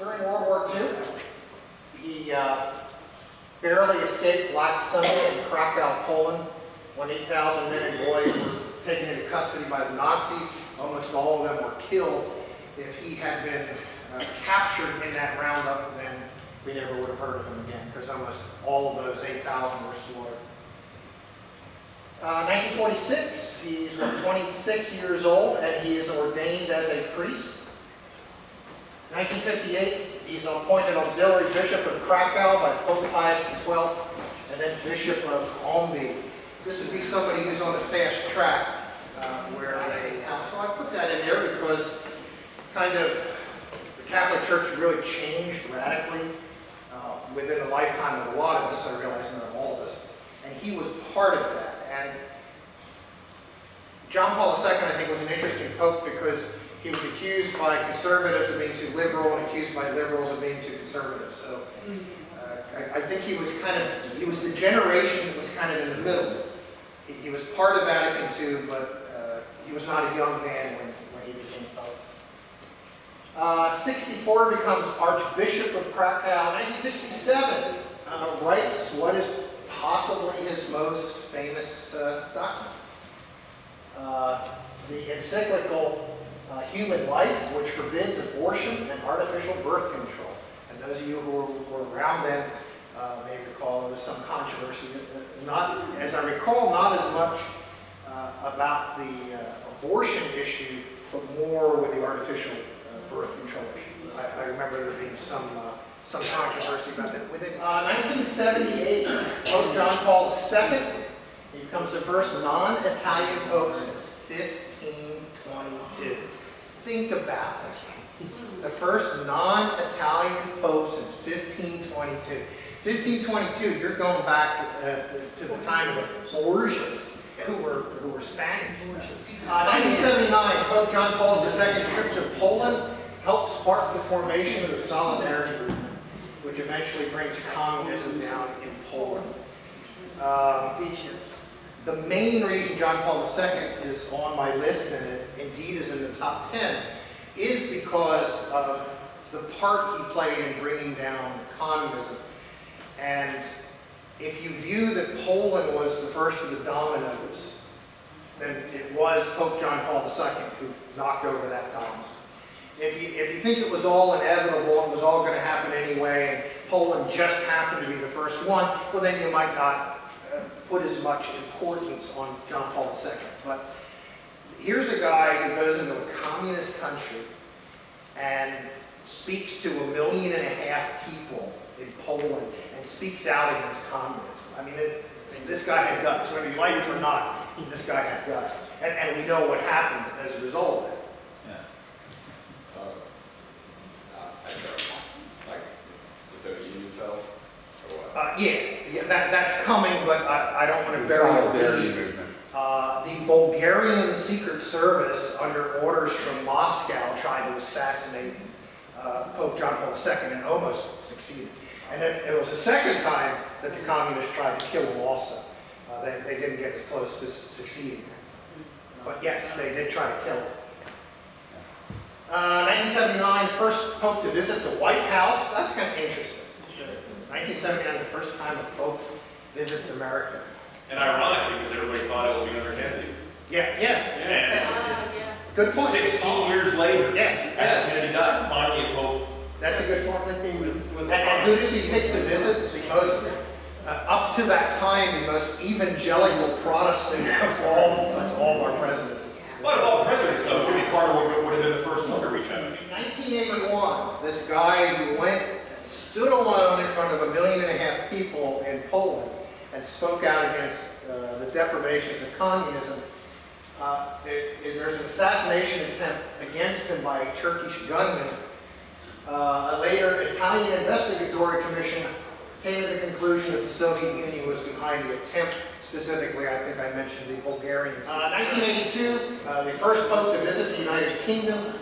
During World War II, he barely escaped Black Sunday in Krakow, Poland, when 8,000 men and boys were taken into custody by the Nazis. Almost all of them were killed. If he had been captured in that roundup, then we never would have heard of him again, because almost all of those 8,000 were slaughtered. 1946, he's 26 years old, and he is ordained as a priest. 1958, he's appointed auxiliary bishop of Krakow by Pope Pius XII, and then bishop of Ombi. This would be somebody who's on the fast track where they so I put that in there because kind of the Catholic Church really changed radically within the lifetime of a lot of us. I realize not all of us. And he was part of that. And John Paul II, I think, was an interesting pope because he was accused by conservatives of being too liberal and accused by liberals of being too conservative. So I think he was he was the generation that was kind of in the middle. He was part of Vatican II, but he was not a young man when he became pope. 64 becomes Archbishop of Krakow. 1967 writes what is possibly his most famous document. The encyclical Human Life, which forbids abortion and artificial birth control. And those of you who were around then may recall there was some controversy. Not, as I recall, not as much about the abortion issue, but more with the artificial birth control issue. I remember there being some controversy about that. Within 1978, Pope John Paul II, he becomes the first non-Italian pope since 1522. Think about that. The first non-Italian pope since 1522. 1522, you're going back to the time of the Borgias, who were Spanish. 1979, Pope John Paul II's trip to Poland helped spark the formation of the Solidarity movement, which eventually brings communism down in Poland. The main reason John Paul II is on my list, and indeed is in the top 10, is because of the part he played in bringing down communism. And if you view that Poland was the first of the dominoes, then it was Pope John Paul II who knocked over that domino. If you think it was all inevitable, it was all going to happen anyway, and Poland just happened to be the first one, well then you might not put as much importance on John Paul II. But here's a guy who goes into a communist country and speaks to 1.5 million people in Poland and speaks out against communism. I mean, this guy had guts. Whether you like it or not, this guy had guts. And we know what happened as a result of it. So you fell? Yeah, that's coming, but I don't want to bury the lead. The Bulgarian Secret Service, under orders from Moscow, tried to assassinate Pope John Paul II and almost succeeded. And then it was the second time that the communists tried to kill him also. They didn't get as close to succeeding. But yes, they did try to kill him. 1979, first pope to visit the White House. That's kind of interesting. 1979, the first time a pope visits America. And ironic, because everybody thought it would be under Kennedy. Yeah. Good point. 16 years later, Yeah. after Kennedy died, finally a pope. That's a good point. And who does he pick to visit? The most, up to that time, the most evangelical Protestant of all of our presidents. What about presidents, though? Jimmy Carter would have been the first one to reach out. In 1981, this guy who went and stood alone in front of 1.5 million people in Poland and spoke out against the deprivations of communism. There's an assassination attempt against him by a Turkish gunman. A later Italian investigatory commission came to the conclusion that the Soviet Union was behind the attempt. Specifically, I think I mentioned the Bulgarians. 1982, the first pope to visit the United Kingdom,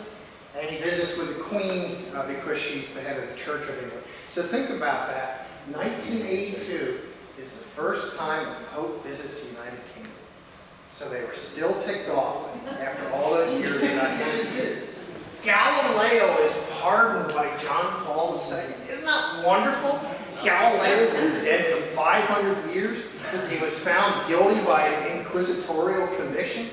and he visits with the Queen because she's the head of the Church of England. So think about that. 1982 is the first time a pope visits the United Kingdom. So they were still ticked off after all those years in 1982. Galileo is pardoned by John Paul II. Isn't that wonderful? Galileo's been dead for 500 years. He was found guilty by an inquisitorial commission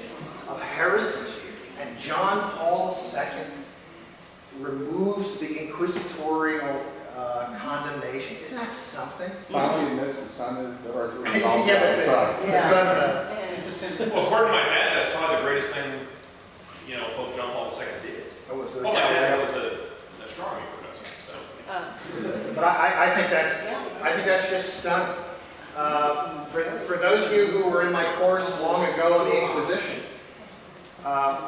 of heresy. And John Paul II removes the inquisitorial condemnation. Isn't that something? Finally admits the sun is the earth was Yeah, the sun. the sun. Well, according to my dad, that's probably the greatest thing, Pope John Paul II did. Well, my dad was an astronomy professor, so. But I think that's just stunning. For those of you who were in my course long ago on the Inquisition,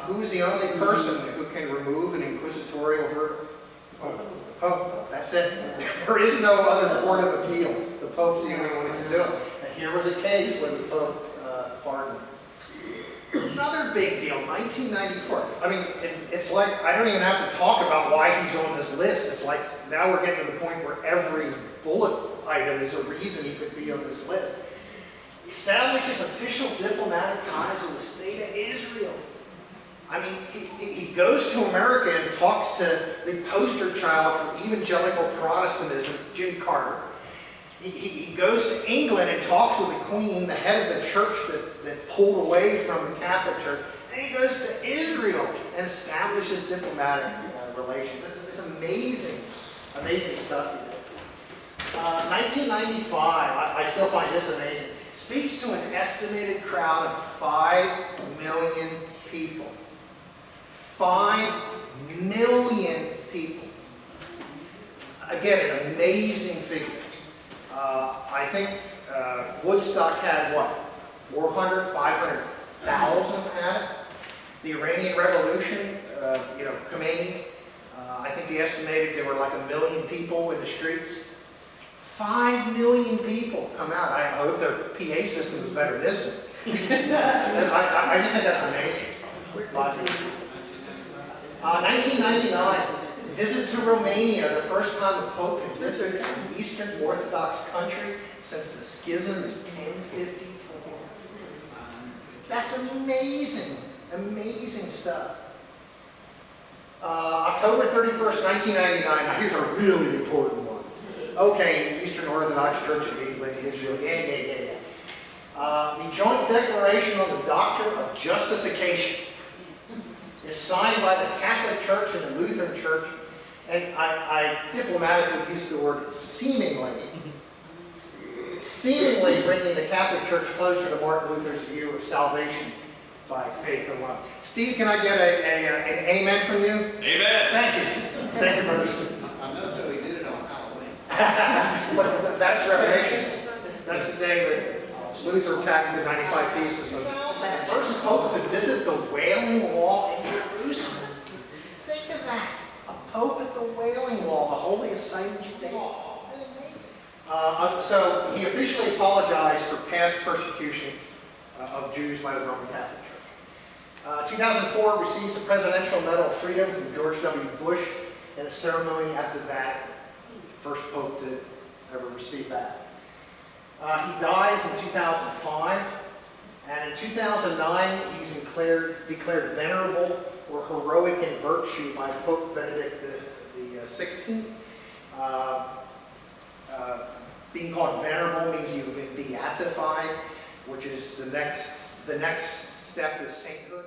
who is the only person who can remove an inquisitorial verdict? Pope. That's it. There is no other court of appeal. The Pope's the only one who can do it. And here was a case where the Pope pardoned. Another big deal, 1994. I mean, it's like, I don't even have to talk about why he's on this list. It's like, now we're getting to the point where every bullet item is a reason he could be on this list. Establishes official diplomatic ties with the state of Israel. I mean, he goes to America and talks to the poster child for evangelical Protestantism, Jimmy Carter. He goes to England and talks with the Queen, the head of the church that pulled away from the Catholic Church. Then he goes to Israel and establishes diplomatic relations. It's amazing, amazing stuff he did. 1995, I still find this amazing, speaks to an estimated crowd of 5 million people. 5 million people. Again, an amazing figure. I think Woodstock had what? 400, 500,000 at it. The Iranian Revolution, Khomeini, I think they estimated there were like 1 million people in the streets. 5 million people come out. I hope their PA system is better than this one. I just think that's amazing. 1999, visit to Romania, the first time a pope had visited an Eastern Orthodox country since the schism in 1054. That's amazing, amazing stuff. October 31st, 1999, now here's a really important one. Okay, Eastern Orthodox Church of England, Israel, yeah. The Joint Declaration on the Doctrine of Justification is signed by the Catholic Church and the Lutheran Church, and I diplomatically use the word seemingly bringing the Catholic Church closer to Martin Luther's view of salvation by faith alone. Steve, can I get an amen from you? Amen. Thank you, Steve. Thank you, Brother Steve. I'm not sure he did it on Halloween. But that's Revelation. That's the day that Luther attacked the 95 Theses of the first pope to visit the Wailing Wall in Jerusalem. Think of that. A pope at the Wailing Wall, the holiest site in Judea. Isn't that amazing? So he officially apologized for past persecution of Jews by the Roman Catholic Church. 2004 receives the Presidential Medal of Freedom from George W. Bush in a ceremony at the Vatican. First pope to ever receive that. He dies in 2005, and in 2009 he's declared venerable or heroic in virtue by Pope Benedict the 16th. Being called venerable means you've been beatified, which is the next step is sainthood.